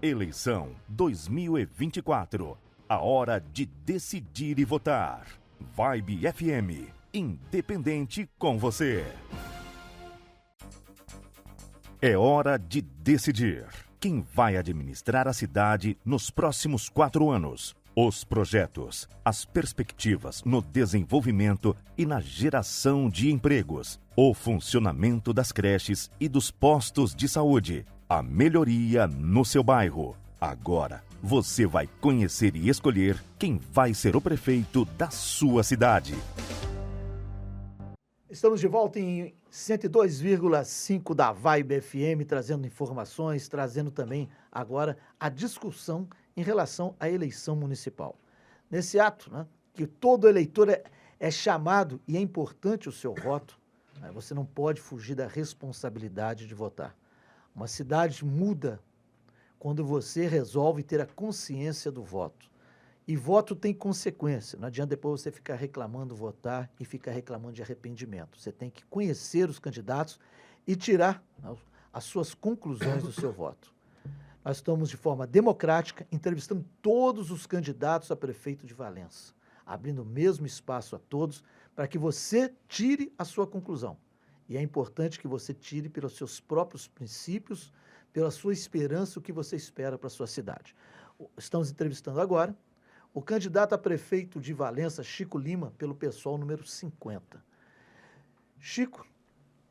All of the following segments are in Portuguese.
Eleição 2024. A hora de decidir e votar. Vibe FM. Independente com você. É hora de decidir quem vai administrar a cidade nos próximos 4 anos. Os projetos, as perspectivas no desenvolvimento e na geração de empregos, o funcionamento das creches e dos postos de saúde, a melhoria no seu bairro. Agora, você vai conhecer e escolher quem vai ser o prefeito da sua cidade. Estamos de volta em 102,5 da Vibe FM, trazendo informações, trazendo também agora a discussão em relação à eleição municipal. Nesse ato, né, que todo eleitor é chamado e é importante o seu voto, né, você não pode fugir da responsabilidade de votar. Uma cidade muda quando você resolve ter a consciência do voto. E voto tem consequência. Não adianta depois você ficar reclamando votar e ficar reclamando de arrependimento. Você tem que conhecer os candidatos e tirar, né, as suas conclusões do seu voto. Nós estamos de forma democrática entrevistando todos os candidatos a prefeito de Valença, abrindo o mesmo espaço a todos para que você tire a sua conclusão. E é importante que você tire pelos seus próprios princípios, pela sua esperança, o que você espera para a sua cidade. Estamos entrevistando agora o candidato a prefeito de Valença, Chico Lima, pelo PSOL número 50. Chico,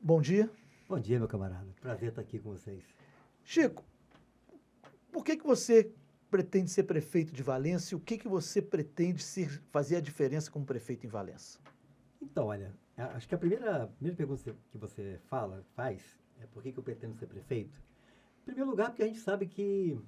bom dia. Bom dia, meu camarada. Prazer estar aqui com vocês. Chico, por que você pretende ser prefeito de Valença e o que você pretende fazer a diferença como prefeito em Valença? Então, olha, acho que a primeira pergunta que você faz, é por que eu pretendo ser prefeito? Em primeiro lugar, porque a gente sabe que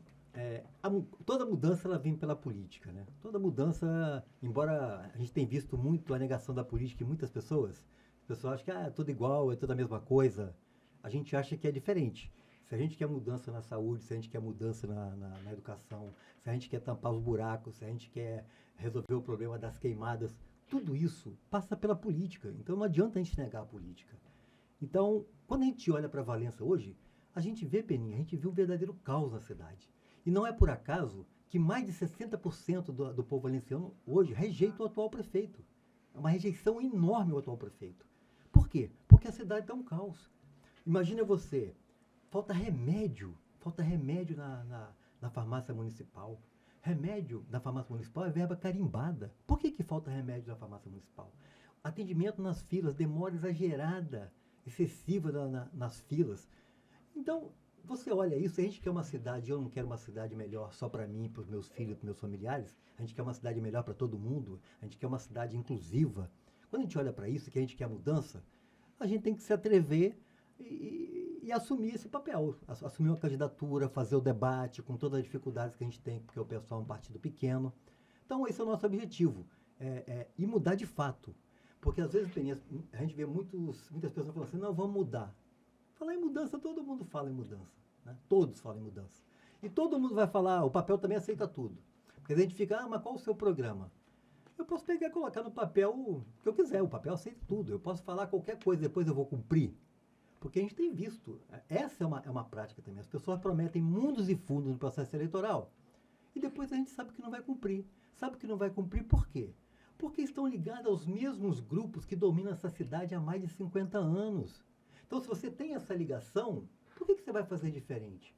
toda mudança ela vem pela política, né? Toda mudança, embora a gente tenha visto muito a negação da política em muitas pessoas, as pessoas acham que é tudo igual, é tudo a mesma coisa. A gente acha que é diferente. Se a gente quer mudança na saúde, se a gente quer mudança na educação, se a gente quer tampar os buracos, se a gente quer resolver o problema das queimadas, tudo isso passa pela política. Então não adianta a gente negar a política. Então, quando a gente olha para Valença hoje, a gente vê, Peninha, a gente vê um verdadeiro caos na cidade. E não é por acaso que mais de 60% do povo valenciano hoje rejeita o atual prefeito. É uma rejeição enorme ao atual prefeito. Por quê? Porque a cidade está um caos. Imagina você, falta remédio na farmácia municipal. Remédio na farmácia municipal é verba carimbada. Por que falta remédio na farmácia municipal? Atendimento nas filas, demora exagerada, excessiva nas filas. Então, você olha isso, a gente quer uma cidade, eu não quero uma cidade melhor só para mim, para os meus filhos, para os meus familiares, a gente quer uma cidade melhor para todo mundo, a gente quer uma cidade inclusiva. Quando a gente olha para isso, que a gente quer mudança, a gente tem que se atrever e assumir esse papel, assumir uma candidatura, fazer o debate com todas as dificuldades que a gente tem, porque o pessoal é um partido pequeno. Então, esse é o nosso objetivo, e mudar de fato. Porque às vezes, a gente vê muitas pessoas falando assim, não, vamos mudar. Falar em mudança, todo mundo fala em mudança. Né? Todos falam em mudança. E todo mundo vai falar, o papel também aceita tudo. Porque a gente fica, mas qual o seu programa? Eu posso pegar e colocar no papel o que eu quiser, o papel aceita tudo. Eu posso falar qualquer coisa, depois eu vou cumprir. Porque a gente tem visto, essa é uma prática também. As pessoas prometem mundos e fundos no processo eleitoral. E depois a gente sabe que não vai cumprir. Sabe que não vai cumprir por quê? Porque estão ligados aos mesmos grupos que dominam essa cidade há mais de 50 anos. Então, se você tem essa ligação, por que você vai fazer diferente?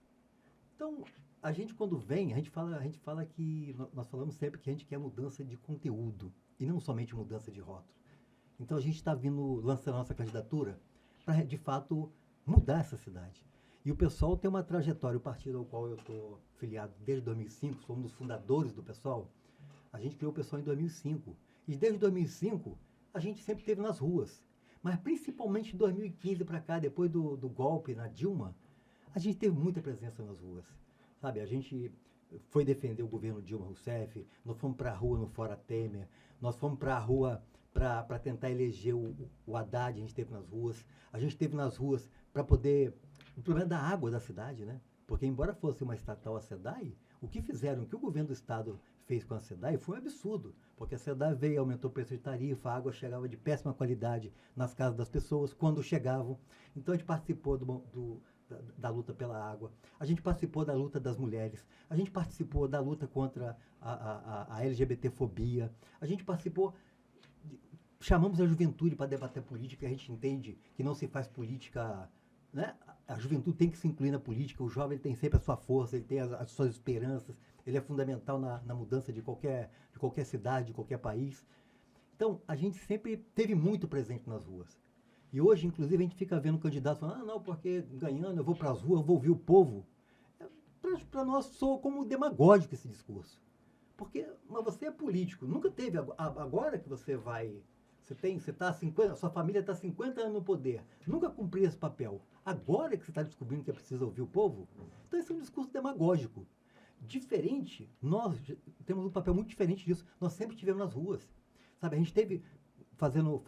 Então, a gente quando vem, a gente fala que, nós falamos sempre que a gente quer mudança de conteúdo, e não somente mudança de rótulo. Então, a gente está lançando a nossa candidatura para, de fato, mudar essa cidade. E o PSOL tem uma trajetória, o partido ao qual eu estou filiado desde 2005, somos um dos fundadores do PSOL. A gente criou o PSOL em 2005. E desde 2005, a gente sempre esteve nas ruas. Mas principalmente de 2015 para cá, depois do golpe na Dilma, a gente teve muita presença nas ruas. Sabe, a gente foi defender o governo Dilma Rousseff, nós fomos para a rua no Fora Temer, nós fomos para a rua para tentar eleger o Haddad, a gente esteve nas ruas. A gente esteve nas ruas para poder... O problema da água da cidade, né? Porque embora fosse uma estatal a SEDAI, o que o governo do estado fez com a SEDAI foi um absurdo, porque a SEDAI veio e aumentou o preço de tarifa, a água chegava de péssima qualidade nas casas das pessoas, quando chegavam. Então a gente participou da luta pela água, a gente participou da luta das mulheres, a gente participou da luta contra a LGBTfobia, a gente participou, chamamos a juventude para debater política, a gente entende que não se faz política, né? A juventude tem que se incluir na política, o jovem tem sempre a sua força, ele tem as suas esperanças, ele é fundamental na mudança de qualquer cidade, de qualquer país. Então, a gente sempre teve muito presente nas ruas. E hoje, inclusive, a gente fica vendo candidatos falando, não, porque ganhando eu vou para as ruas, eu vou ouvir o povo. Para nós soa como demagógico esse discurso. Mas você é político, nunca teve, agora que você vai, sua família está 50 anos no poder, nunca cumpriu esse papel. Agora que você está descobrindo que é preciso ouvir o povo, então esse é um discurso demagógico. Diferente, nós temos um papel muito diferente disso, nós sempre estivemos nas ruas. Sabe, a gente teve fazendo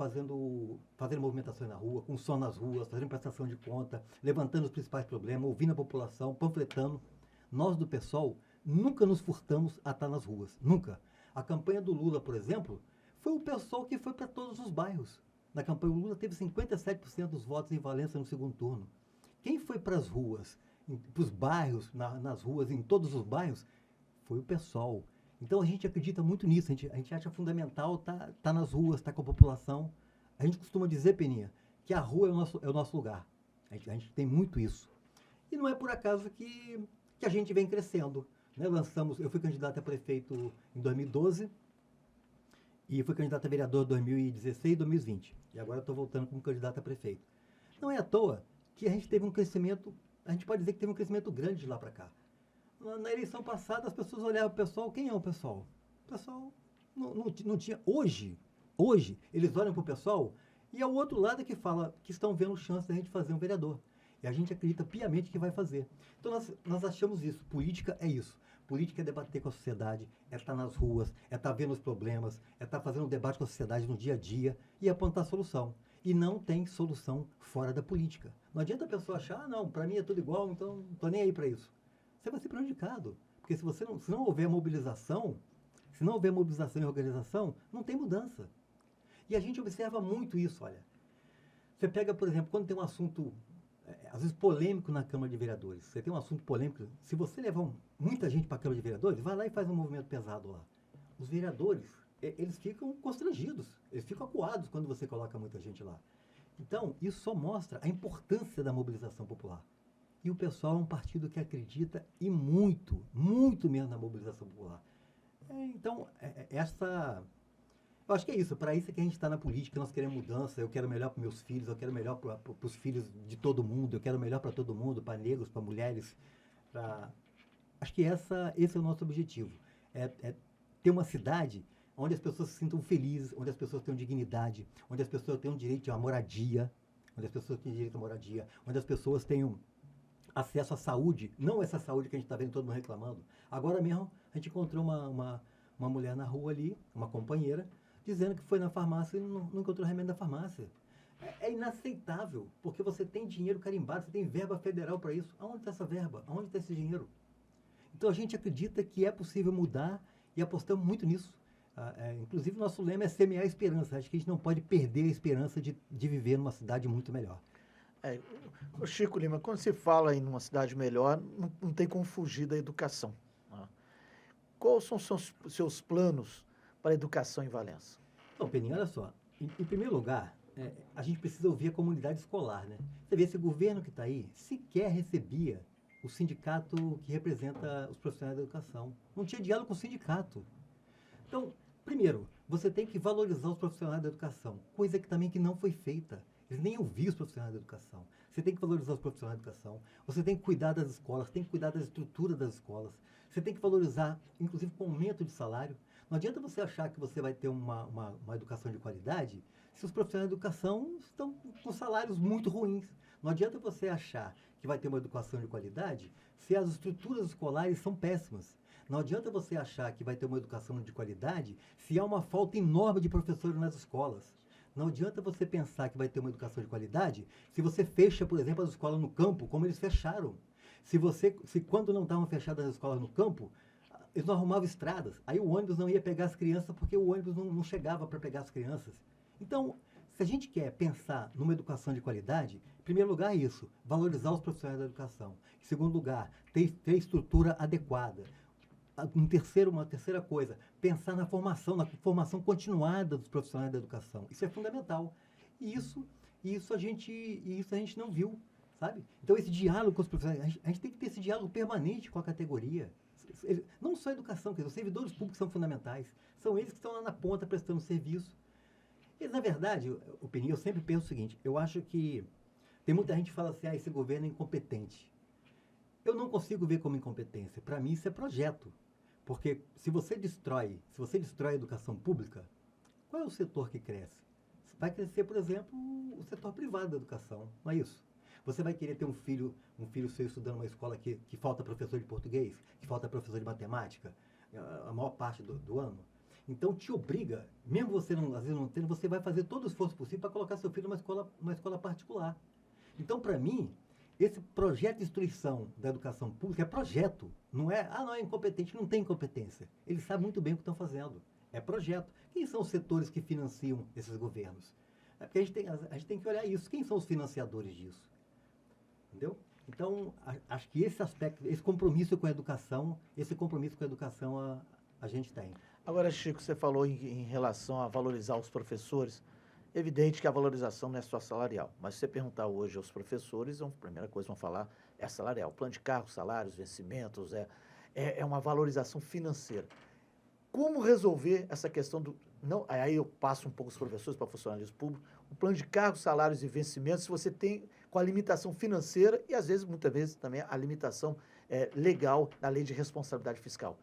movimentações na rua, com som nas ruas, fazendo prestação de conta, levantando os principais problemas, ouvindo a população, panfletando. Nós do PSOL nunca nos furtamos a estar nas ruas, nunca. A campanha do Lula, por exemplo, foi o PSOL que foi para todos os bairros. Na campanha do Lula teve 57% dos votos em Valença no segundo turno. Quem foi para as ruas, para os bairros, nas ruas, em todos os bairros, foi o PSOL. Então a gente acredita muito nisso, a gente acha fundamental tá nas ruas, tá com a população. A gente costuma dizer, Peninha, que a rua é o nosso lugar. A gente tem muito isso. E não é por acaso que a gente vem crescendo. Né? Eu fui candidato a prefeito em 2012 e fui candidato a vereador em 2016 e 2020. E agora estou voltando como candidato a prefeito. Não é à toa que a gente teve um crescimento, a gente pode dizer que teve um crescimento grande de lá para cá. Na eleição passada, as pessoas olhavam para o pessoal. Quem é o pessoal? O pessoal não tinha. Hoje, eles olham para o pessoal e é o outro lado que fala que estão vendo chance da gente fazer um vereador. E a gente acredita piamente que vai fazer. Então, nós achamos isso. Política é isso. Política é debater com a sociedade, é estar nas ruas, é estar vendo os problemas, é estar fazendo um debate com a sociedade no dia a dia e apontar solução. E não tem solução fora da política. Não adianta a pessoa achar, não, para mim é tudo igual, então não estou nem aí para isso. Você vai ser prejudicado. Porque se não houver mobilização, se não houver mobilização e organização, não tem mudança. E a gente observa muito isso, olha. Você pega, por exemplo, quando tem um assunto, às vezes polêmico na Câmara de Vereadores, você tem um assunto polêmico, se você levar muita gente para a Câmara de Vereadores, vai lá e faz um movimento pesado lá. Os vereadores, eles ficam constrangidos, eles ficam acuados quando você coloca muita gente lá. Então, isso só mostra a importância da mobilização popular. E o pessoal é um partido que acredita e muito, muito mesmo na mobilização popular. Então, eu acho que é isso. Para isso é que a gente está na política, nós queremos mudança, eu quero melhor para meus filhos, eu quero melhor para os filhos de todo mundo, eu quero melhor para todo mundo, para negros, para mulheres. Acho que esse é o nosso objetivo. É ter uma cidade onde as pessoas se sintam felizes, onde as pessoas tenham dignidade, onde as pessoas tenham direito à moradia, onde as pessoas tenham acesso à saúde, não essa saúde que a gente está vendo todo mundo reclamando. Agora mesmo, a gente encontrou uma mulher na rua ali, uma companheira, dizendo que foi na farmácia e não encontrou remédio na farmácia. É inaceitável, porque você tem dinheiro carimbado, você tem verba federal para isso. Aonde está essa verba? Aonde está esse dinheiro? Então a gente acredita que é possível mudar e apostamos muito nisso. Inclusive, nosso lema é semear a esperança. Acho que a gente não pode perder a esperança de viver numa cidade muito melhor. Chico Lima, quando se fala em uma cidade melhor, não tem como fugir da educação. Né? Quais são seus planos para a educação em Valença? Então, Peninha, olha só. Em primeiro lugar, a gente precisa ouvir a comunidade escolar, né? Você vê, esse governo que está aí sequer recebia o sindicato que representa os profissionais da educação. Não tinha diálogo com o sindicato. Então, primeiro, você tem que valorizar os profissionais da educação, coisa que também não foi feita. Eles nem ouviam os profissionais da educação. Você tem que valorizar os profissionais da educação. Você tem que cuidar das escolas, tem que cuidar da estrutura das escolas. Você tem que valorizar, inclusive, com aumento de salário. Não adianta você achar que você vai ter uma educação de qualidade se os profissionais da educação estão com salários muito ruins. Não adianta você achar que vai ter uma educação de qualidade se as estruturas escolares são péssimas. Não adianta você achar que vai ter uma educação de qualidade se há uma falta enorme de professores nas escolas. Não adianta você pensar que vai ter uma educação de qualidade se você fecha, por exemplo, as escolas no campo, como eles fecharam. Se quando não estavam fechadas as escolas no campo, eles não arrumavam estradas. Aí o ônibus não ia pegar as crianças porque o ônibus não chegava para pegar as crianças. Então, se a gente quer pensar numa educação de qualidade, primeiro lugar, isso, valorizar os profissionais da educação. Em segundo lugar, ter estrutura adequada. Uma terceira coisa, pensar na formação continuada dos profissionais da educação. Isso é fundamental. E isso a gente não viu, sabe? Então, esse diálogo com os profissionais, a gente tem que ter esse diálogo permanente com a categoria. Não só a educação, quer dizer, os servidores públicos são fundamentais. São eles que estão lá na ponta prestando serviço. E, na verdade, eu sempre penso o seguinte, eu acho que tem muita gente que fala assim, esse governo é incompetente. Eu não consigo ver como incompetência. Para mim, isso é projeto. Porque se você destrói a educação pública, qual é o setor que cresce? Vai crescer, por exemplo, o setor privado da educação, não é isso? Você vai querer ter um filho seu estudando numa escola que falta professor de português, que falta professor de matemática, a maior parte do ano? Então, te obriga, mesmo você às vezes não tendo, você vai fazer todo o esforço possível para colocar seu filho numa escola particular. Então, para mim, esse projeto de destruição da educação pública é projeto. Não é, não é incompetente, não tem incompetência. Eles sabem muito bem o que estão fazendo. É projeto. Quem são os setores que financiam esses governos? É porque a gente tem que olhar isso. Quem são os financiadores disso? Entendeu? Então, acho que esse aspecto, esse compromisso com a educação a gente tem. Agora, Chico, você falou em relação a valorizar os professores. Evidente que a valorização não é só salarial, mas se você perguntar hoje aos professores, a primeira coisa que vão falar é salarial. Plano de cargos, salários, vencimentos, é uma valorização financeira. Como resolver essa questão do... Não, aí eu passo um pouco os professores para funcionários públicos. O plano de cargos, salários e vencimentos, se você tem com a limitação financeira e, às vezes, muitas vezes, também a limitação legal da lei de responsabilidade fiscal.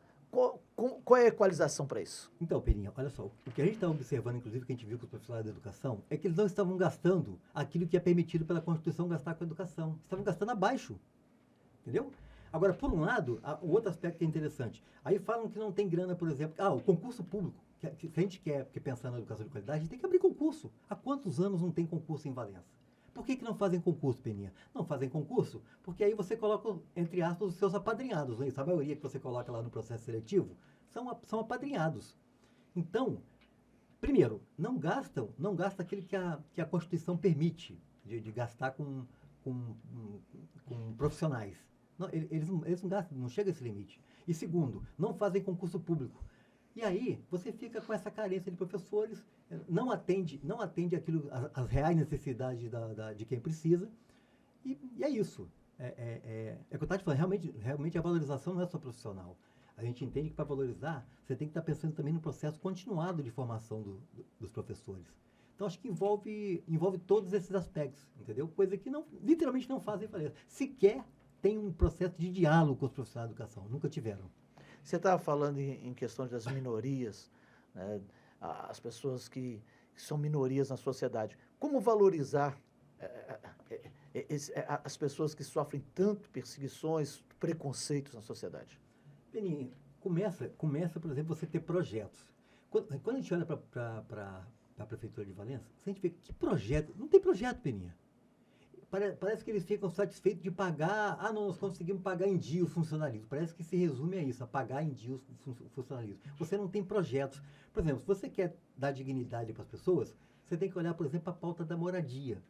Qual é a equalização para isso? Então, Peninha, olha só, o que a gente está observando, inclusive, que a gente viu com os profissionais da educação, é que eles não estavam gastando aquilo que é permitido pela Constituição gastar com a educação. Estavam gastando abaixo, entendeu? Agora, por um lado, o outro aspecto que é interessante, aí falam que não tem grana, por exemplo, o concurso público. Se a gente quer pensar na educação de qualidade, a gente tem que abrir concurso. Há quantos anos não tem concurso em Valença? Por que não fazem concurso, Peninha? Não fazem concurso porque aí você coloca, entre aspas, os seus apadrinhados. Né? A maioria que você coloca lá no processo seletivo são apadrinhados. Então, primeiro, não gasta aquilo que a Constituição permite de gastar com profissionais. Não, eles não gastam, não chega a esse limite. E segundo, não fazem concurso público. E aí, você fica com essa carência de professores, não atende aquilo, as reais necessidades de quem precisa, e é isso. É o que eu estava te falando, realmente a valorização não é só profissional. A gente entende que para valorizar, você tem que estar pensando também no processo continuado de formação dos professores. Então, acho que envolve todos esses aspectos, entendeu? Coisa que literalmente não fazem Valença. Sequer tem um processo de diálogo com os profissionais de educação, nunca tiveram. Você estava falando em questão das minorias, né, as pessoas que são minorias na sociedade. Como valorizar as pessoas que sofrem tanto perseguições, preconceitos na sociedade? Peninha, começa, por exemplo, você ter projetos. Quando a gente olha para a Prefeitura de Valença, a gente vê que projeto... Não tem projeto, Peninha. Parece que eles ficam satisfeitos de pagar... não, nós conseguimos pagar em dia o funcionalismo. Parece que se resume a isso, a pagar em dia o funcionalismo. Você não tem projetos. Por exemplo, se você quer dar dignidade para as pessoas, você tem que olhar, por exemplo, a pauta da moradia.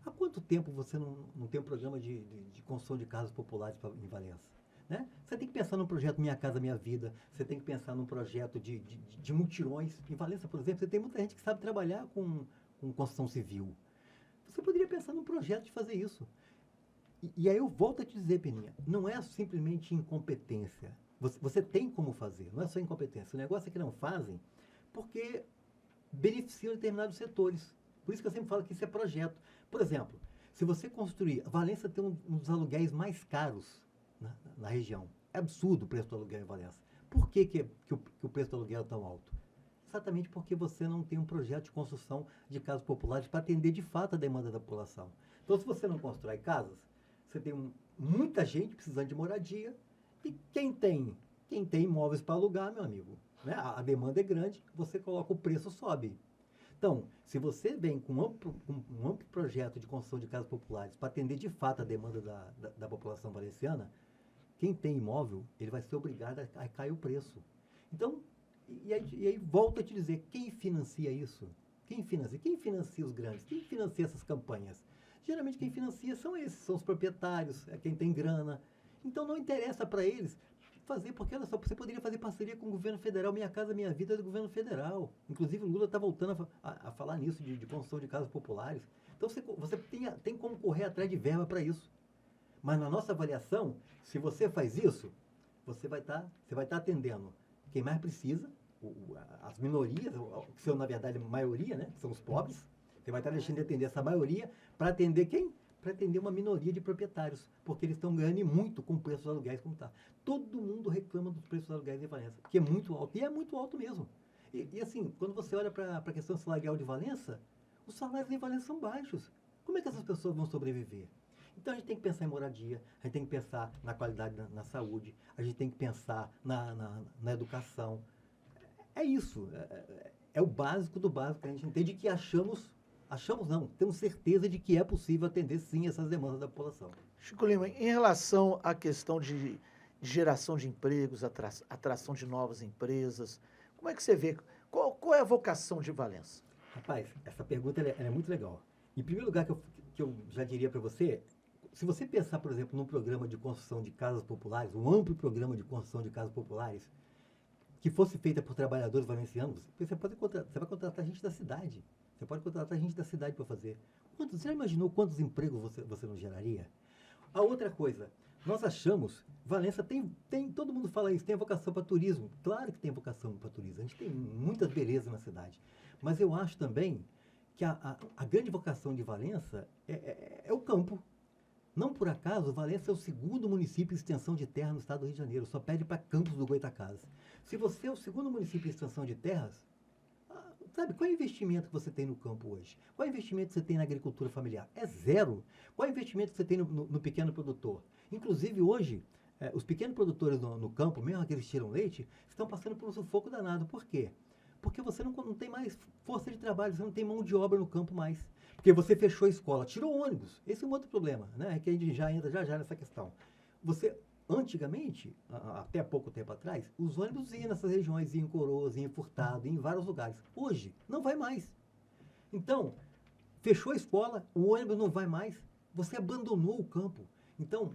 Há quanto tempo você não tem um programa de construção de casas populares em Valença? Né? Você tem que pensar num projeto Minha Casa Minha Vida, você tem que pensar num projeto de mutirões. Em Valença, por exemplo, você tem muita gente que sabe trabalhar com construção civil. Você poderia pensar num projeto de fazer isso. E aí eu volto a te dizer, Peninha, não é simplesmente incompetência. Você tem como fazer, não é só incompetência. O negócio é que não fazem porque beneficiam determinados setores. Por isso que eu sempre falo que isso é projeto. Por exemplo, se você construir... Valença tem um dos aluguéis mais caros na região. É absurdo o preço do aluguel em Valença. Por que o preço do aluguel é tão alto? Exatamente porque você não tem um projeto de construção de casas populares para atender de fato a demanda da população. Então, se você não constrói casas, você tem muita gente precisando de moradia e quem tem imóveis para alugar, meu amigo, né? A demanda é grande, você coloca o preço, sobe. Então, se você vem com um amplo projeto de construção de casas populares para atender de fato a demanda da população valenciana, quem tem imóvel, ele vai ser obrigado a cair o preço. Então, e aí volto a te dizer, quem financia isso? Quem financia os grandes? Quem financia essas campanhas Geralmente quem financia são esses, são os proprietários, é quem tem grana. Então não interessa para eles fazer, porque olha só, você poderia fazer parceria com o governo federal. Minha Casa Minha Vida é do governo federal. Inclusive o Lula está voltando a falar nisso, de construção de casas populares. Então você tem como correr atrás de verba para isso. Mas na nossa avaliação, se você faz isso, você vai estar atendendo quem mais precisa, as minorias, que são na verdade a maioria, né, que são os pobres. Você vai estar deixando de atender essa maioria para atender quem? Para atender uma minoria de proprietários, porque eles estão ganhando muito com o preço dos aluguéis como está. Todo mundo reclama dos preços dos aluguéis em Valença, porque é muito alto, e é muito alto mesmo. E assim, quando você olha para a questão salarial de Valença, os salários em Valença são baixos. Como é que essas pessoas vão sobreviver? Então a gente tem que pensar em moradia, a gente tem que pensar na qualidade na saúde, a gente tem que pensar na educação. É isso, é o básico do básico que a gente entende, que achamos não, temos certeza de que é possível atender sim essas demandas da população. Chico Lima, em relação à questão de geração de empregos, atração de novas empresas, como é que você vê, qual é a vocação de Valença? Rapaz, essa pergunta ela é muito legal. Em primeiro lugar, que eu já diria para você, se você pensar, por exemplo, num programa de construção de casas populares, um amplo programa de construção de casas populares, que fosse feita por trabalhadores valencianos, você vai contratar gente da cidade. Você pode contratar gente da cidade para fazer. Você já imaginou quantos empregos você não geraria? A outra coisa, nós achamos, Valença tem, todo mundo fala isso, tem vocação para turismo. Claro que tem vocação para turismo, a gente tem muitas belezas na cidade. Mas eu acho também que a grande vocação de Valença é o campo. Não por acaso, Valença é o segundo município em extensão de terra no estado do Rio de Janeiro, só perde para Campos do Goytacazes. Se você é o segundo município em extensão de terras, sabe, qual é o investimento que você tem no campo hoje? Qual é o investimento que você tem na agricultura familiar? É zero. Qual é o investimento que você tem no pequeno produtor? Inclusive, hoje, os pequenos produtores no campo, mesmo aqueles que tiram leite, estão passando por um sufoco danado. Por quê? Porque você não tem mais força de trabalho, você não tem mão de obra no campo mais. Porque você fechou a escola, tirou ônibus. Esse é um outro problema, né? É que a gente já entra já nessa questão. Antigamente, até pouco tempo atrás, os ônibus iam nessas regiões, iam em Coroas, iam em Furtado, iam em vários lugares. Hoje, não vai mais. Então, fechou a escola, o ônibus não vai mais, você abandonou o campo. Então,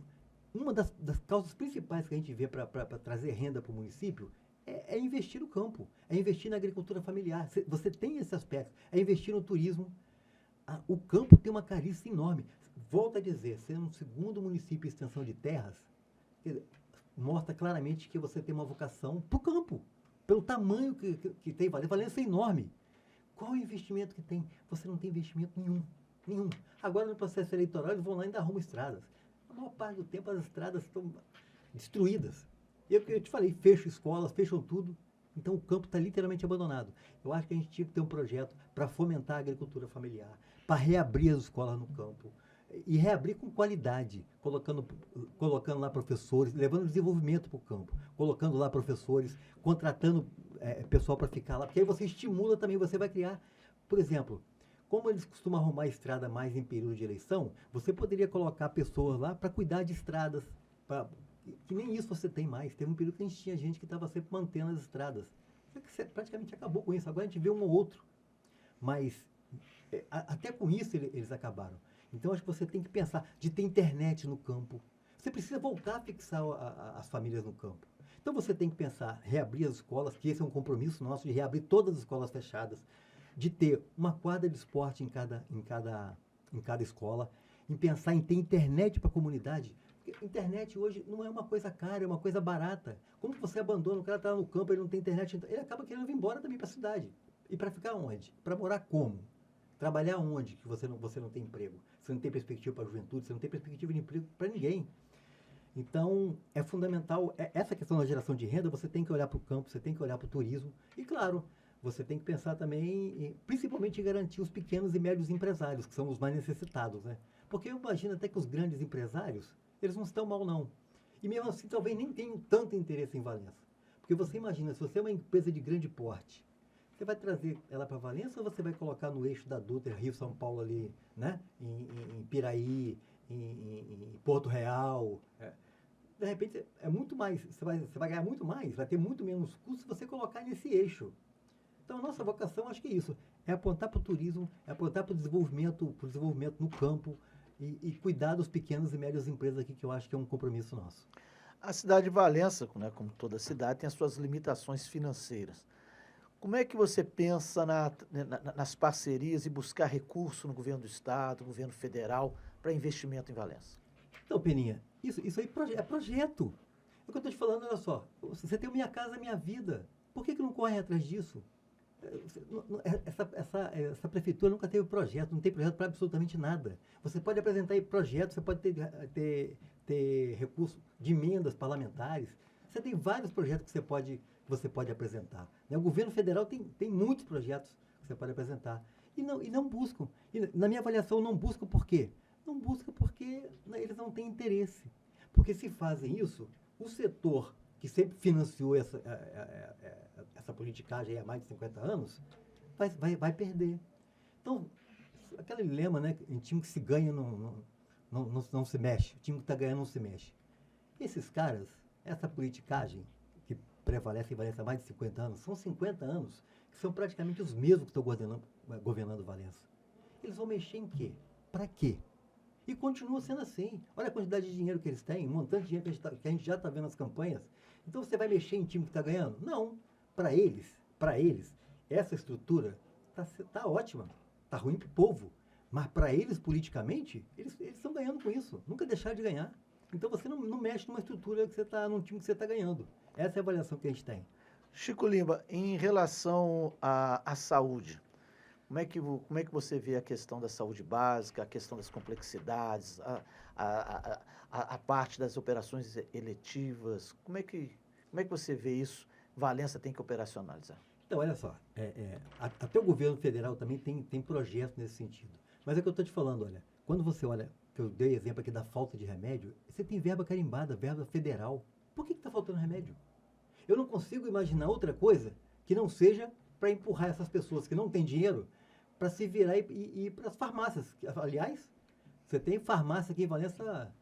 uma das causas principais que a gente vê para trazer renda para o município é investir no campo, é investir na agricultura familiar. Você tem esse aspecto, é investir no turismo. O campo tem uma carícia enorme. Volto a dizer, sendo um segundo município em extensão de terras, mostra claramente que você tem uma vocação para o campo, pelo tamanho que tem. Valença é enorme. Qual o investimento que tem? Você não tem investimento nenhum. Agora, no processo eleitoral, eles vão lá e ainda arrumam estradas. A maior parte do tempo, as estradas estão destruídas. Eu te falei, fecham escolas, fecham tudo. Então, o campo está literalmente abandonado. Eu acho que a gente tinha que ter um projeto para fomentar a agricultura familiar, para reabrir as escolas no campo. E reabrir com qualidade, colocando lá professores, levando desenvolvimento para o campo, colocando lá professores, contratando pessoal para ficar lá, porque aí você estimula também, você vai criar, por exemplo, como eles costumam arrumar estrada mais em período de eleição, você poderia colocar pessoas lá para cuidar de estradas, que nem isso você tem mais. Teve um período que a gente tinha gente que estava sempre mantendo as estradas. Você praticamente acabou com isso, agora a gente vê um ou outro. Mas até com isso eles acabaram. Então, acho que você tem que pensar de ter internet no campo. Você precisa voltar a fixar as famílias no campo. Então, você tem que pensar, reabrir as escolas, que esse é um compromisso nosso, de reabrir todas as escolas fechadas, de ter uma quadra de esporte em cada escola, em pensar em ter internet para a comunidade. Porque internet hoje não é uma coisa cara, é uma coisa barata. Como que você abandona, o cara está no campo, ele não tem internet, ele acaba querendo vir embora também para a cidade. E para ficar onde? Para morar como? Trabalhar onde que você não tem emprego? Você não tem perspectiva para a juventude, você não tem perspectiva de emprego para ninguém. Então, é fundamental, essa questão da geração de renda, você tem que olhar para o campo, você tem que olhar para o turismo. E, claro, você tem que pensar também, principalmente em garantir os pequenos e médios empresários, que são os mais necessitados, né? Porque eu imagino até que os grandes empresários, eles não estão mal, não. E mesmo assim, talvez nem tenham tanto interesse em Valença. Porque você imagina, se você é uma empresa de grande porte, você vai trazer ela para Valença ou você vai colocar no eixo da Dutra, Rio-São Paulo ali, né? Em Piraí, em Porto Real. De repente, é muito mais, você vai ganhar muito mais, vai ter muito menos custo se você colocar nesse eixo. Então, a nossa vocação, acho que é isso. É apontar para o turismo, é apontar para o desenvolvimento no campo, e cuidar dos pequenos e médios empresas aqui, que eu acho que é um compromisso nosso. A cidade de Valença, né, como toda cidade, tem as suas limitações financeiras. Como é que você pensa nas parcerias e buscar recurso no governo do estado, governo federal, para investimento em Valença? Então, Peninha, isso aí é projeto. É o que eu estou te falando, olha só. Você tem o Minha Casa Minha Vida. Por que não corre atrás disso? Essa prefeitura nunca teve projeto, não tem projeto para absolutamente nada. Você pode apresentar aí projetos, você pode ter recurso de emendas parlamentares. Você tem vários projetos que você pode apresentar. Né? O governo federal tem muitos projetos que você pode apresentar. E não buscam. E, na minha avaliação, não buscam por quê? Não buscam porque eles não têm interesse. Porque se fazem isso, o setor que sempre financiou essa politicagem há mais de 50 anos, vai perder. Então, aquele lema, né? Em time que se ganha não se mexe. O time que está ganhando não se mexe. Esses caras, essa politicagem que prevalece em Valença há mais de 50 anos, são 50 anos que são praticamente os mesmos que estão governando Valença. Eles vão mexer em quê? Para quê? E continua sendo assim. Olha a quantidade de dinheiro que eles têm, um montante de dinheiro que a gente já está vendo nas campanhas. Então você vai mexer em time que está ganhando? Não. Para eles, essa estrutura está ótima, está ruim para o povo. Mas para eles, politicamente, eles estão ganhando com isso. Nunca deixaram de ganhar. Então você não mexe numa estrutura que você está, num time que você está ganhando. Essa é a avaliação que a gente tem. Chico Lima, em relação à saúde, como é que você vê a questão da saúde básica, a questão das complexidades, a parte das operações eletivas? Como é que você vê isso? Valença tem que operacionalizar. Então, olha só, até o governo federal também tem projetos nesse sentido. Mas é o que eu estou te falando, olha, quando você olha, que eu dei exemplo aqui da falta de remédio, você tem verba carimbada, verba federal. Por que está faltando remédio? Eu não consigo imaginar outra coisa que não seja para empurrar essas pessoas que não têm dinheiro para se virar e ir para as farmácias. Aliás, você tem farmácia aqui em Valença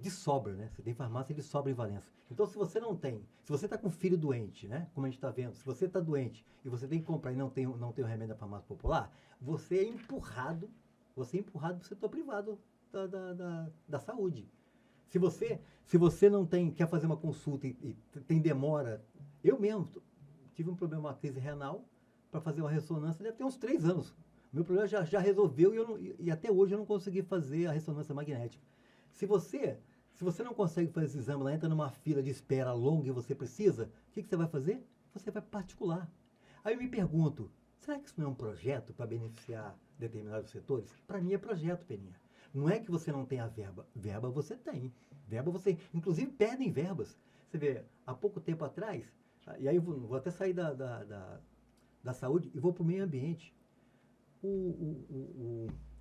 de sobra, né? Você tem farmácia de sobra em Valença. Então, se você está com filho doente, né? Como a gente está vendo, se você está doente e você tem que comprar e não tem o remédio da farmácia popular, você é empurrado para o setor privado da saúde. Se você não quer fazer uma consulta e tem demora, eu mesmo tive um problema, uma crise renal, para fazer uma ressonância, deve ter uns 3 anos. O meu problema já resolveu e até hoje eu não consegui fazer a ressonância magnética. Se você não consegue fazer esse exame, lá entra numa fila de espera longa e você precisa, o que você vai fazer? Você vai particular. Aí eu me pergunto, será que isso não é um projeto para beneficiar determinados setores? Para mim é projeto, Peninha. Não é que você não tenha verba. Verba você tem. Inclusive perdem verbas. Você vê, há pouco tempo atrás, e aí eu vou até sair da saúde e vou para o meio ambiente.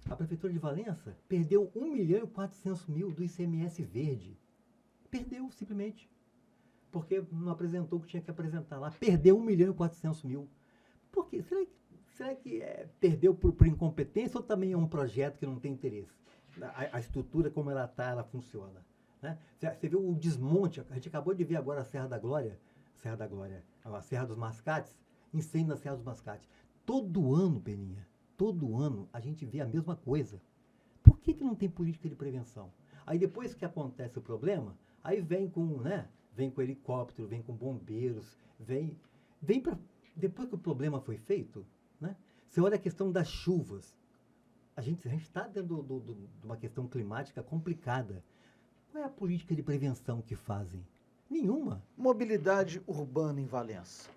A Prefeitura de Valença perdeu 1.400.000 do ICMS verde. Perdeu, simplesmente. Porque não apresentou o que tinha que apresentar lá. Perdeu 1.400.000. Por quê? Será que perdeu por incompetência ou também é um projeto que não tem interesse? A estrutura como ela está, ela funciona. Né? Você viu o desmonte, a gente acabou de ver agora a Serra da Glória, a Serra dos Mascates, incêndio na Serra dos Mascates. Todo ano, Peninha, todo ano a gente vê a mesma coisa. Por que não tem política de prevenção? Aí depois que acontece o problema, aí vem com helicóptero, vem com bombeiros, vem para depois que o problema foi feito, né? Você olha a questão das chuvas. A gente está dentro de uma questão climática complicada. Qual é a política de prevenção que fazem? Nenhuma. Mobilidade urbana em Valença.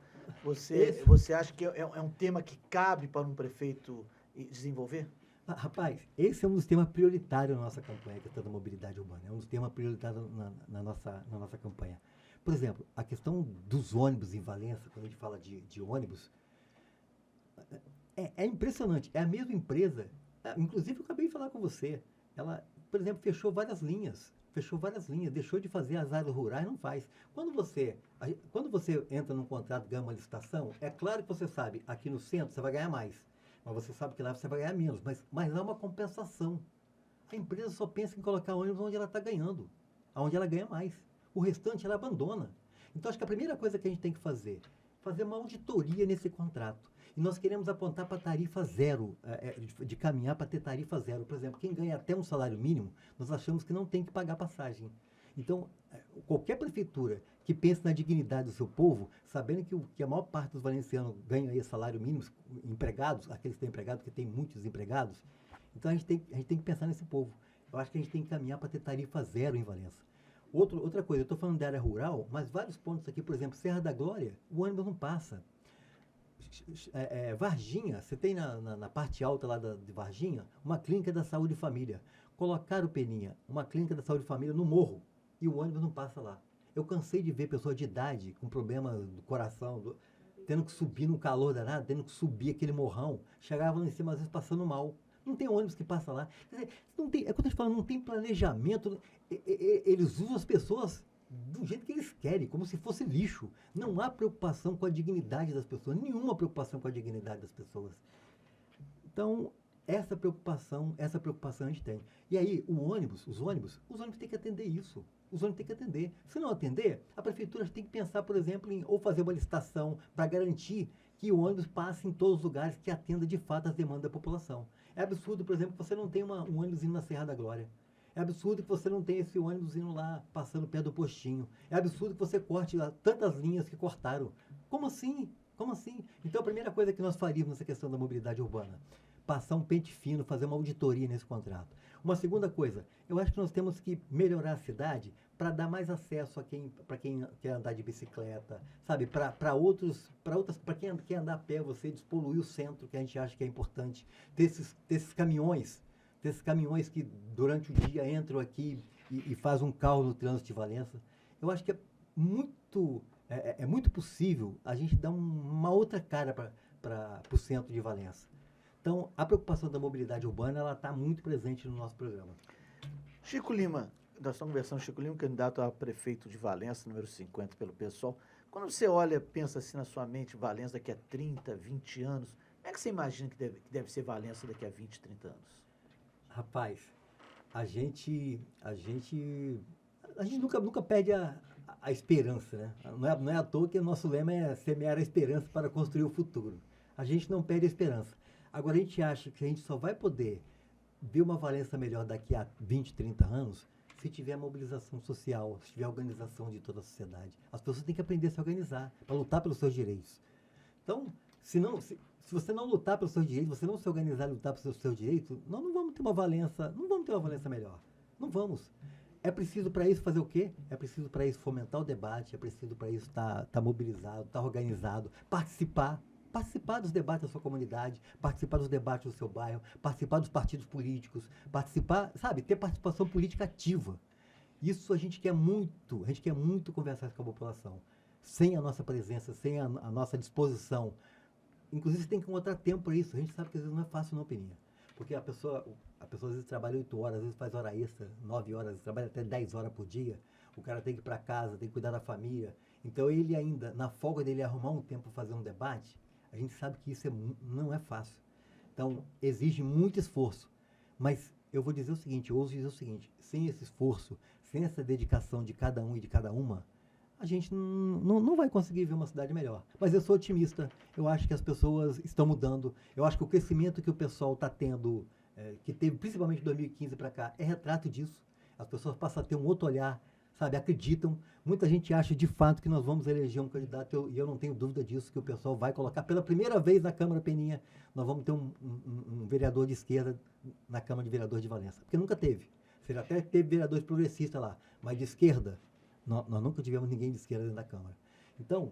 Você acha que é um tema que cabe para um prefeito desenvolver? Rapaz, esse é um dos temas prioritários na nossa campanha, a questão da mobilidade urbana. É um dos temas prioritários na nossa campanha. Por exemplo, a questão dos ônibus em Valença, quando a gente fala de ônibus, é impressionante. É a mesma empresa, inclusive eu acabei de falar com você, ela, por exemplo, fechou várias linhas, deixou de fazer as áreas rurais, não faz. Quando você entra num contrato, ganha uma licitação, é claro que você sabe, aqui no centro você vai ganhar mais, mas você sabe que lá você vai ganhar menos, mas há uma compensação. A empresa só pensa em colocar ônibus onde ela está ganhando, onde ela ganha mais. O restante ela abandona. Então acho que a primeira coisa que a gente tem que fazer, fazer uma auditoria nesse contrato. E nós queremos apontar para tarifa zero, de caminhar para ter tarifa zero. Por exemplo, quem ganha até um salário mínimo, nós achamos que não tem que pagar passagem. Então, qualquer prefeitura que pense na dignidade do seu povo, sabendo que a maior parte dos valencianos ganham aí salário mínimo, empregados, aqueles que têm empregados, que tem muitos desempregados, então a gente tem que pensar nesse povo. Eu acho que a gente tem que caminhar para ter tarifa zero em Valença. Outra coisa, eu estou falando da área rural, mas vários pontos aqui, por exemplo, Serra da Glória, o ônibus não passa. Varginha, você tem na parte alta lá de Varginha, uma clínica da saúde e família. Colocaram, Peninha, uma clínica da saúde e família no morro, e o ônibus não passa lá. Eu cansei de ver pessoas de idade com problema do coração, tendo que subir no calor danado, tendo que subir aquele morrão, chegavam lá em cima, às vezes passando mal. Não tem ônibus que passa lá. Quer dizer, não tem, é quando a gente fala, não tem planejamento. Eles usam as pessoas do jeito que eles querem, como se fosse lixo. Não há preocupação com a dignidade das pessoas, nenhuma preocupação com a dignidade das pessoas. Então, essa preocupação a gente tem. E aí, os ônibus têm que atender isso. Os ônibus têm que atender. Se não atender, a prefeitura tem que pensar, por exemplo, em ou fazer uma licitação para garantir que o ônibus passe em todos os lugares que atenda de fato as demandas da população. É absurdo, por exemplo, que você não tenha um ônibus indo na Serra da Glória. É absurdo que você não tenha esse ônibus indo lá, passando perto do postinho. É absurdo que você corte lá tantas linhas que cortaram. Como assim? Como assim? Então, a primeira coisa que nós faríamos nessa questão da mobilidade urbana, passar um pente fino, fazer uma auditoria nesse contrato. Uma segunda coisa, eu acho que nós temos que melhorar a cidade para dar mais acesso para quem quer andar de bicicleta, sabe? Para quem quer andar a pé, você despoluir o centro, que a gente acha que é importante. Desses caminhões que durante o dia entram aqui e fazem um caos no trânsito de Valença. Eu acho que é muito possível a gente dar uma outra cara para o centro de Valença. Então, a preocupação da mobilidade urbana, ela está muito presente no nosso programa. Chico Lima, nós estamos conversando com Chico Lima, candidato a prefeito de Valença, número 50 pelo PSOL. Quando você olha, pensa assim na sua mente, Valença daqui a 30, 20 anos, como é que você imagina que deve ser Valença daqui a 20, 30 anos? Rapaz, a gente nunca perde a esperança, né? Não é à toa que o nosso lema é semear a esperança para construir o futuro. A gente não perde a esperança. Agora, a gente acha que a gente só vai poder ver uma Valença melhor daqui a 20, 30 anos se tiver mobilização social, se tiver organização de toda a sociedade. As pessoas têm que aprender a se organizar para lutar pelos seus direitos. Então, se você não lutar pelos seus direitos, você não se organizar e lutar pelos seus direitos, nós não vamos ter uma Valença melhor. Não vamos. É preciso para isso fazer o quê? É preciso para isso fomentar o debate, é preciso para isso estar mobilizado, estar organizado, participar dos debates da sua comunidade, participar dos debates do seu bairro, participar dos partidos políticos, ter participação política ativa. Isso a gente quer muito conversar com a população. Sem a nossa presença, sem a nossa disposição. Inclusive, você tem que encontrar tempo para isso. A gente sabe que às vezes não é fácil, não, Peninha. Porque a pessoa às vezes trabalha 8 horas, às vezes faz hora extra, 9 horas, às vezes trabalha até 10 horas por dia. O cara tem que ir para casa, tem que cuidar da família. Então, ele ainda, na folga dele, arrumar um tempo para fazer um debate, a gente sabe que isso não é fácil. Então, exige muito esforço. Mas eu vou dizer o seguinte, eu ouso dizer o seguinte, sem esse esforço, sem essa dedicação de cada um e de cada uma, a gente não vai conseguir ver uma cidade melhor. Mas eu sou otimista, eu acho que as pessoas estão mudando, eu acho que o crescimento que o pessoal está tendo, que teve principalmente de 2015 para cá, é retrato disso. As pessoas passam a ter um outro olhar, sabe, acreditam. Muita gente acha de fato que nós vamos eleger um candidato, e eu não tenho dúvida disso, que o pessoal vai colocar pela primeira vez na Câmara, Peninha, nós vamos ter um vereador de esquerda na Câmara de Vereadores de Valença. Porque nunca teve. Você até teve vereadores progressistas lá, mas de esquerda, nós nunca tivemos ninguém de esquerda dentro da Câmara. Então,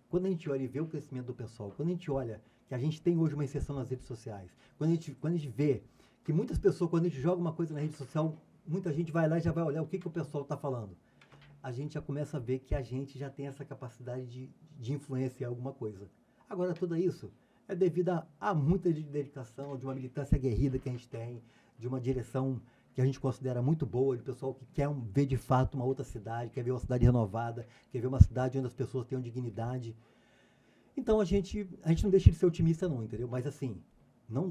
quando a gente olha e vê o crescimento do pessoal, quando a gente olha que a gente tem hoje uma inserção nas redes sociais, quando a gente vê que muitas pessoas, quando a gente joga uma coisa na rede social, muita gente vai lá e já vai olhar o que o pessoal está falando. A gente já começa a ver que a gente já tem essa capacidade de influenciar alguma coisa. Agora, tudo isso é devido a muita dedicação, de uma militância aguerrida que a gente tem, de uma direção que a gente considera muito boa, de pessoal que quer ver de fato uma outra cidade, quer ver uma cidade renovada, quer ver uma cidade onde as pessoas tenham dignidade. Então, a gente não deixa de ser otimista não, entendeu? Mas assim, não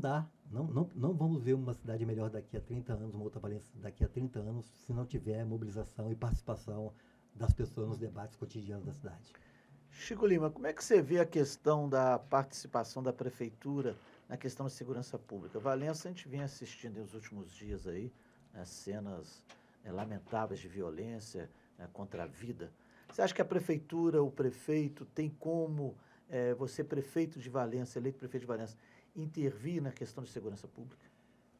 vamos ver uma cidade melhor daqui a 30 anos, uma outra Valença daqui a 30 anos, se não tiver mobilização e participação das pessoas nos debates cotidianos da cidade. Chico Lima, como é que você vê a questão da participação da prefeitura na questão da segurança pública? Valença, a gente vem assistindo nos últimos dias aí, né, cenas lamentáveis de violência, né, contra a vida. Você acha que a prefeitura, o prefeito, tem como, você prefeito de Valença, eleito prefeito de Valença, intervir na questão de segurança pública?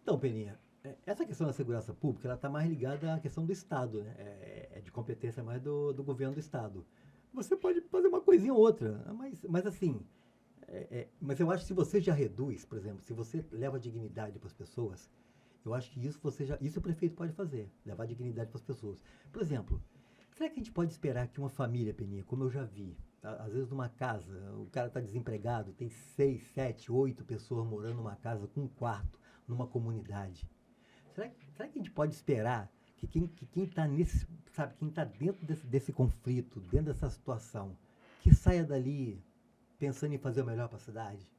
Então, Peninha, essa questão da segurança pública, ela está mais ligada à questão do Estado, né? É de competência mais do governo do Estado. Você pode fazer uma coisinha ou outra, mas assim, mas eu acho que se você já reduz, por exemplo, se você leva dignidade para as pessoas, eu acho que isso o prefeito pode fazer, levar dignidade para as pessoas. Por exemplo, será que a gente pode esperar que uma família, Peninha, como eu já vi, às vezes numa casa, o cara está desempregado, tem 6, 7, 8 pessoas morando numa casa com um quarto, numa comunidade. Será que a gente pode esperar que quem está nesse, sabe, quem está dentro desse conflito, dentro dessa situação, que saia dali pensando em fazer o melhor para a cidade?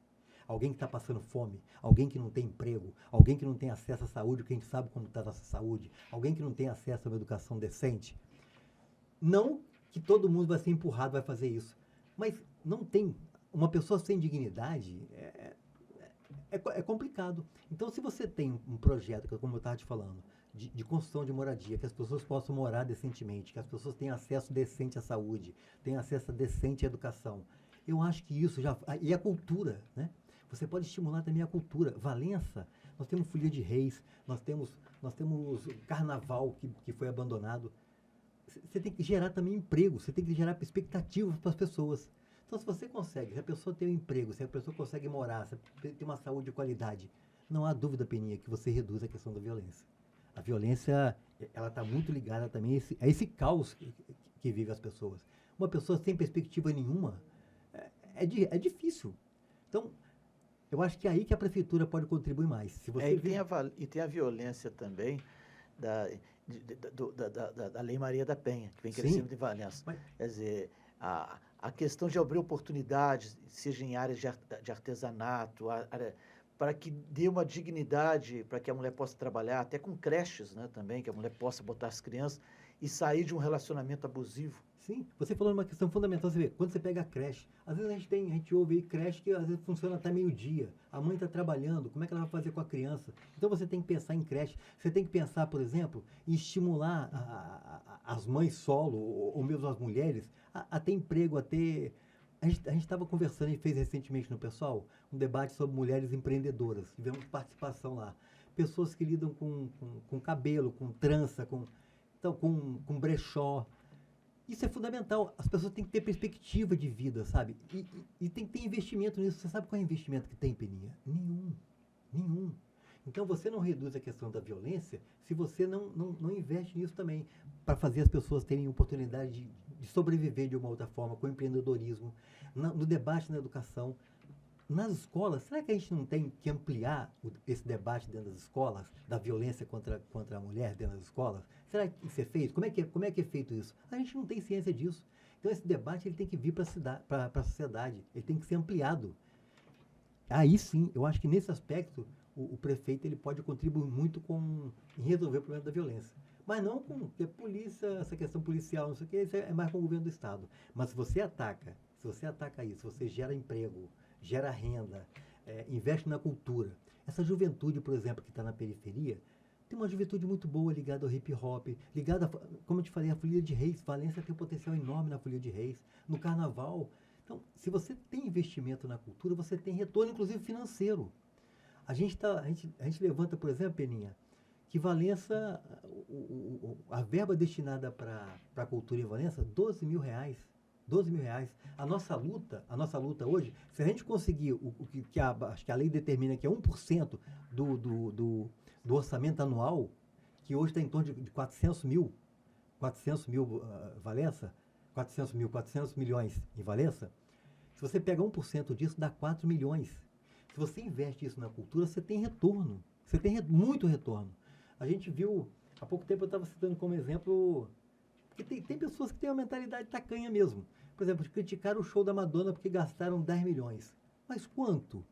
Alguém que está passando fome, alguém que não tem emprego, alguém que não tem acesso à saúde, que a gente sabe como está a nossa saúde, alguém que não tem acesso a uma educação decente. Não que todo mundo vai ser empurrado, vai fazer isso, mas não tem. Uma pessoa sem dignidade é complicado. Então, se você tem um projeto, como eu estava te falando, de construção de moradia, que as pessoas possam morar decentemente, que as pessoas tenham acesso decente à saúde, tenham acesso decente à educação, eu acho que isso já... E a cultura, né? Você pode estimular também a cultura. Valença, nós temos Folia de Reis, nós temos Carnaval, que foi abandonado. Você tem que gerar também emprego, você tem que gerar expectativas para as pessoas. Então, se você consegue, se a pessoa tem um emprego, se a pessoa consegue morar, se tem uma saúde de qualidade, não há dúvida, Peninha, que você reduz a questão da violência. A violência, ela está muito ligada também a esse caos que vive as pessoas. Uma pessoa sem perspectiva nenhuma, é difícil. Então, eu acho que é aí que a prefeitura pode contribuir mais. Se você tem a violência também da Lei Maria da Penha, que vem crescendo em Valença. Quer dizer, a questão de abrir oportunidades, seja em áreas de artesanato, para que dê uma dignidade para que a mulher possa trabalhar, até com creches, né, também, que a mulher possa botar as crianças e sair de um relacionamento abusivo. Sim, você falou numa questão fundamental, você vê, quando você pega a creche, às vezes a gente ouve aí creche que às vezes funciona até meio-dia, a mãe está trabalhando, como é que ela vai fazer com a criança? Então você tem que pensar em creche, você tem que pensar, por exemplo, em estimular as mães solo, ou mesmo as mulheres, a ter emprego, a ter... A gente estava conversando e fez recentemente no pessoal um debate sobre mulheres empreendedoras, tivemos participação lá, pessoas que lidam com cabelo, com trança, com brechó. Isso é fundamental. As pessoas têm que ter perspectiva de vida, sabe? E tem que ter investimento nisso. Você sabe qual é o investimento que tem, Peninha? Nenhum. Então, você não reduz a questão da violência se você não investe nisso também, para fazer as pessoas terem oportunidade de sobreviver de uma outra forma, com empreendedorismo, no debate na educação. Nas escolas, será que a gente não tem que ampliar esse debate dentro das escolas, da violência contra a mulher dentro das escolas? Será que isso é feito? Como é que é feito isso? A gente não tem ciência disso. Então, esse debate ele tem que vir para a sociedade, ele tem que ser ampliado. Aí sim, eu acho que nesse aspecto, o prefeito ele pode contribuir muito em resolver o problema da violência. Mas não com a polícia, essa questão policial, não sei o que, isso é mais com o governo do Estado. Mas se você ataca isso, você gera emprego, gera renda, investe na cultura. Essa juventude, por exemplo, que está na periferia, tem uma juventude muito boa ligada ao hip hop, ligada, como eu te falei, à Folia de Reis. Valença tem um potencial enorme na Folia de Reis, no Carnaval. Então, se você tem investimento na cultura, você tem retorno, inclusive financeiro. A gente levanta, por exemplo, Peninha, que Valença, a verba destinada para a cultura em Valença, R$12 mil. R$12 mil. A nossa luta hoje, se a gente conseguir o que acho que a lei determina que é 1% do orçamento anual, que hoje está em torno de 400 mil Valença, 400 milhões em Valença, se você pega 1% disso, dá 4 milhões. Se você investe isso na cultura, você tem retorno. Você tem muito retorno. A gente viu, há pouco tempo eu estava citando como exemplo, que tem pessoas que têm uma mentalidade tacanha mesmo. Por exemplo, criticaram o show da Madonna porque gastaram 10 milhões. Mas quanto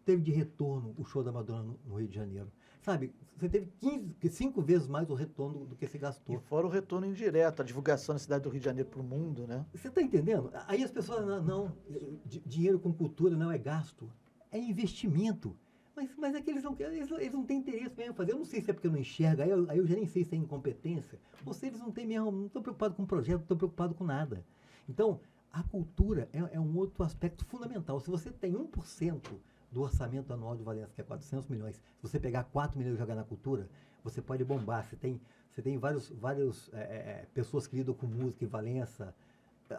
teve de retorno o show da Madonna no Rio de Janeiro? sabe? Você teve 5 vezes mais o retorno do que você gastou. E fora o retorno indireto, a divulgação da cidade do Rio de Janeiro para o mundo, né? Você está entendendo? Aí as pessoas, não, dinheiro com cultura não é gasto, é investimento. Mas é que eles não têm interesse mesmo em fazer. Eu não sei se é porque eu não enxergo, aí eu já nem sei se é incompetência, ou se eles não têm mesmo, não estão preocupados com o projeto, não estão preocupados com nada. Então, a cultura é um outro aspecto fundamental. Se você tem 1% do orçamento anual de Valença, que é 400 milhões, se você pegar 4 milhões e jogar na cultura, você pode bombar. Você tem várias pessoas que lidam com música em Valença,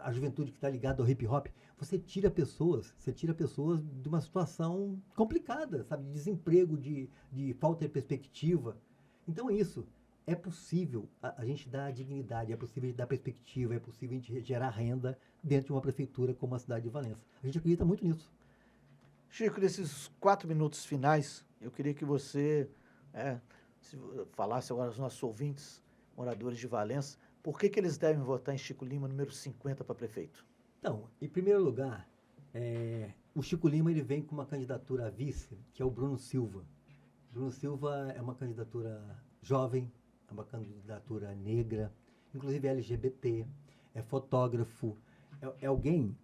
a juventude que está ligada ao hip hop. Você tira pessoas de uma situação complicada, sabe? De desemprego, de falta de perspectiva. Então é isso. É possível a gente dar dignidade, é possível a gente dar perspectiva, é possível a gente gerar renda dentro de uma prefeitura como a cidade de Valença. A gente acredita muito nisso. Chico, nesses 4 minutos finais, eu queria que você falasse agora aos nossos ouvintes, moradores de Valença, por que eles devem votar em Chico Lima, número 50, para prefeito? Então, em primeiro lugar, o Chico Lima ele vem com uma candidatura a vice, que é o Bruno Silva. Bruno Silva é uma candidatura jovem, é uma candidatura negra, inclusive LGBT, é fotógrafo, é alguém...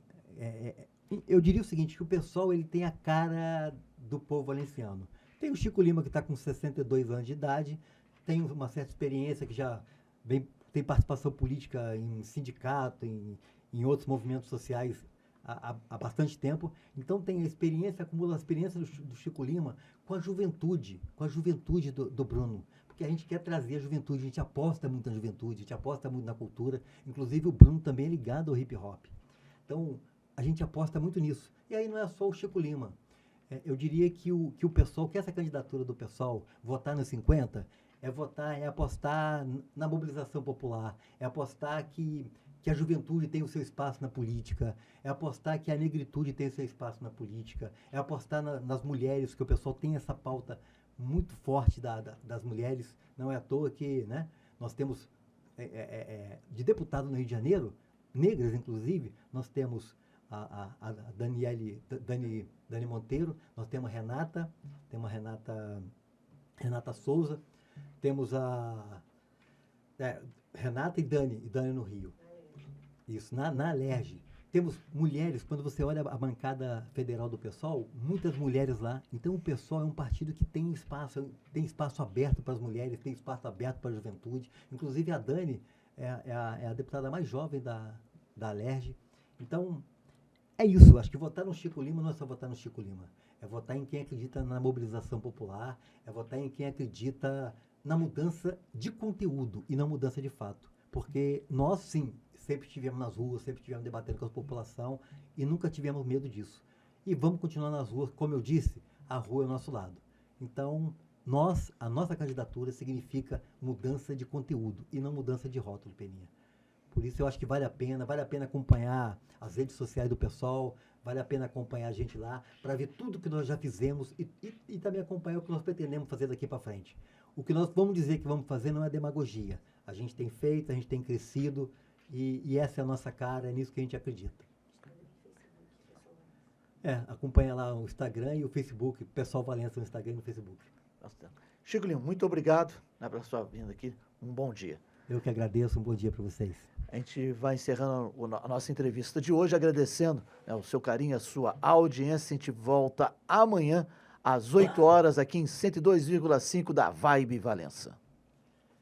eu diria o seguinte, que o pessoal ele tem a cara do povo valenciano. Tem o Chico Lima, que está com 62 anos de idade, tem uma certa experiência, que já tem participação política em sindicato, em outros movimentos sociais há bastante tempo. Então tem a experiência, acumula a experiência do Chico Lima com a juventude do Bruno. Porque a gente quer trazer a juventude, a gente aposta muito na juventude, a gente aposta muito na cultura. Inclusive o Bruno também é ligado ao hip hop. Então a gente aposta muito nisso. E aí não é só o Chico Lima. Eu diria que o pessoal, que essa candidatura do pessoal, votar no 50, é apostar na mobilização popular, é apostar que a juventude tem o seu espaço na política, é apostar que a negritude tem o seu espaço na política, é apostar nas mulheres, que o pessoal tem essa pauta muito forte das mulheres. Não é à toa que, né, nós temos, de deputado no Rio de Janeiro, negras inclusive, nós temos a Dani Monteiro, nós temos a Renata Souza, temos a Renata e Dani no Rio. Isso, na Alerj. Temos mulheres, quando você olha a bancada federal do PSOL, muitas mulheres lá. Então o PSOL é um partido que tem espaço aberto para as mulheres, tem espaço aberto para a juventude. Inclusive a Dani é a deputada mais jovem da Alerj. Então, é isso. Acho que votar no Chico Lima não é só votar no Chico Lima. É votar em quem acredita na mobilização popular, é votar em quem acredita na mudança de conteúdo e na mudança de fato. Porque nós, sim, sempre estivemos nas ruas, sempre estivemos debatendo com a população e nunca tivemos medo disso. E vamos continuar nas ruas, como eu disse, a rua é ao nosso lado. Então, a nossa candidatura significa mudança de conteúdo e não mudança de rótulo, Peninha. Por isso eu acho que vale a pena acompanhar as redes sociais do pessoal, vale a pena acompanhar a gente lá, para ver tudo que nós já fizemos e também acompanhar o que nós pretendemos fazer daqui para frente. O que nós vamos dizer que vamos fazer não é demagogia. A gente tem feito, a gente tem crescido e essa é a nossa cara, é nisso que a gente acredita. Acompanha lá o Instagram e o Facebook, Pessoal Valença no Instagram e no Facebook. Chico Lima, muito obrigado pela sua vinda aqui. Um bom dia. Eu que agradeço, um bom dia para vocês. A gente vai encerrando a nossa entrevista de hoje, agradecendo o seu carinho, a sua audiência. A gente volta amanhã, às 8 horas, aqui em 102,5 da Vibe Valença.